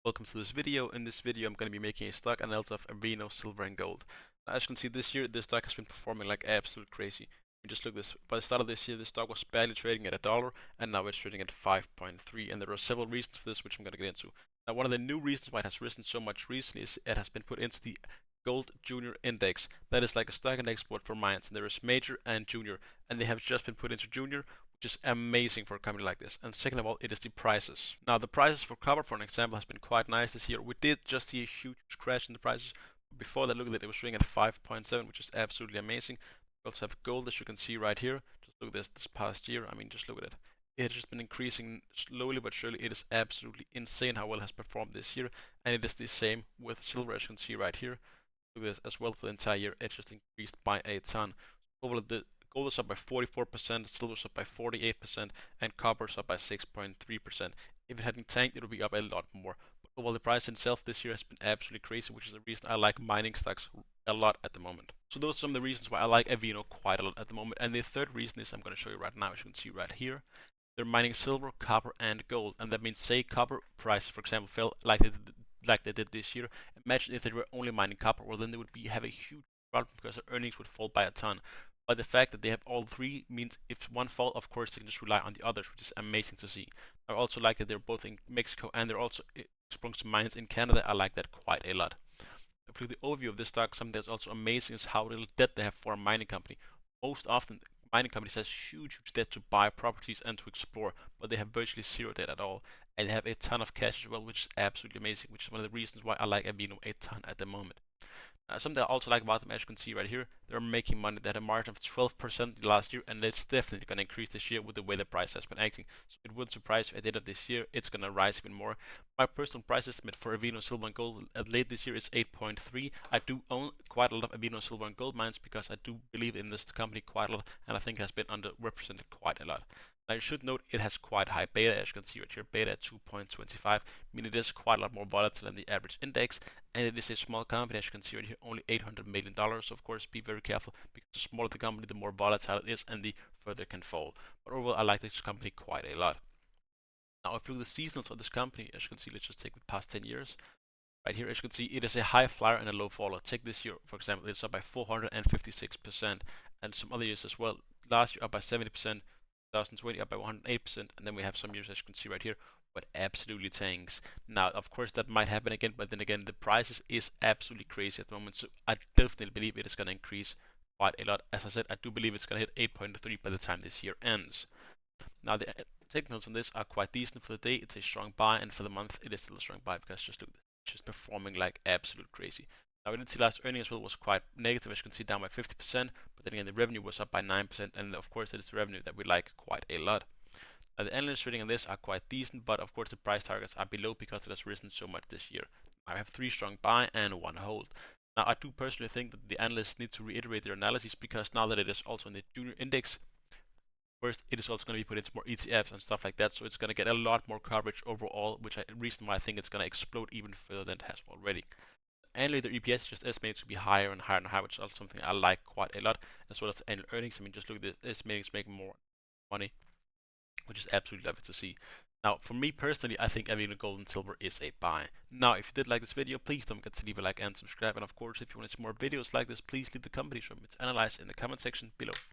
Welcome to this video. In this video, I'm going to be making a stock analysis of Avino, silver, and gold. Now, as you can see, this year, this stock has been performing like absolute crazy. You just look at this. By the start of this year, this stock was barely trading at $1, and now it's trading at 5.3. And there are several reasons for this, which I'm going to get into. Now, one of the new reasons why it has risen so much recently is it has been put into the Gold Junior Index. That is like a stock index but for mines. And there is major and junior, and they have just been put into junior, which is amazing for a company like this. And second of all, it is the prices. Now, the prices for copper, for an example, has been quite nice this year. We did just see a huge crash in the prices. Before that, look at it, it was trading at 5.7, which is absolutely amazing. We also have gold, as you can see right here. Just look at this past year. I mean, just look at it. It has just been increasing slowly but surely. It is absolutely insane how well it has performed this year. And it is the same with silver, as you can see right here. Look at this as well for the entire year. It just increased by a ton. Overall, the gold is up by 44%, silver is up by 48%, and copper is up by 6.3%. If it hadn't tanked, it would be up a lot more. But overall, the price itself this year has been absolutely crazy, which is the reason I like mining stocks a lot at the moment. So those are some of the reasons why I like Avino quite a lot at the moment. And the third reason is I'm going to show you right now, as you can see right here. They're mining silver, copper, and gold, and that means say copper prices, for example, fell like they did this year. Imagine if they were only mining copper, well then they would have a huge problem because their earnings would fall by a ton. But the fact that they have all three means if one falls, of course, they can just rely on the others, which is amazing to see. I also like that they're both in Mexico and they're also exploring some mines in Canada. I like that quite a lot. If you look at the overview of this stock, something that's also amazing is how little debt they have for a mining company. Most often, mining companies has huge debt to buy properties and to explore, but they have virtually zero debt at all. And they have a ton of cash as well, which is absolutely amazing, which is one of the reasons why I like Avino a ton at the moment. Something I also like about them, as you can see right here, they're making money. They had a margin of 12% last year, and it's definitely going to increase this year with the way the price has been acting. So it wouldn't surprise if at the end of this year, it's going to rise even more. My personal price estimate for Avino, silver, and gold at late this year is 8.3. I do own quite a lot of Avino, silver, and gold mines because I do believe in this company quite a lot, and I think it has been underrepresented quite a lot. Now you should note it has quite high beta, as you can see right here, beta at 2.25, meaning it is quite a lot more volatile than the average index, and it is a small company, as you can see right here, only $800 million. So of course, be very careful because the smaller the company, the more volatile it is, and the further it can fall. But overall, I like this company quite a lot. Now, if you look at the seasonals of this company, as you can see, let's just take the past 10 years. Right here, as you can see, it is a high flyer and a low faller. Take this year, for example, it's up by 456%, and some other years as well. Last year, up by 70%. 2020 up by 108%, and then we have some years, as you can see right here, but absolutely tanks. Now, of course, that might happen again, but then again, the prices is absolutely crazy at the moment, so I definitely believe it is going to increase quite a lot. As I said, I do believe it's going to hit 8.3 by the time this year ends. Now, the technicals on this are quite decent for the day. It's a strong buy, and for the month, it is still a strong buy because just look, it's just performing like absolute crazy. Now, we did see last earnings as well was quite negative, as you can see, down by 50%, but then again, the revenue was up by 9%, and of course, it is the revenue that we like quite a lot. Now, the analyst rating on this are quite decent, but of course, the price targets are below because it has risen so much this year. I have 3 strong buy and 1 hold. Now, I do personally think that the analysts need to reiterate their analysis because now that it is also in the junior index, first, it is also going to be put into more ETFs and stuff like that, so it's going to get a lot more coverage overall, which is the reason why I think it's going to explode even further than it has already. Annually, their EPS is just estimated to be higher and higher and higher, which is also something I like quite a lot, as well as annual earnings. I mean, just look at this, estimating to make more money, which is absolutely lovely to see. Now, for me personally, I think Avino Gold and Silver is a buy. Now, if you did like this video, please don't forget to leave a like and subscribe. And of course, if you want to see more videos like this, please leave the company from its analyze in the comment section below.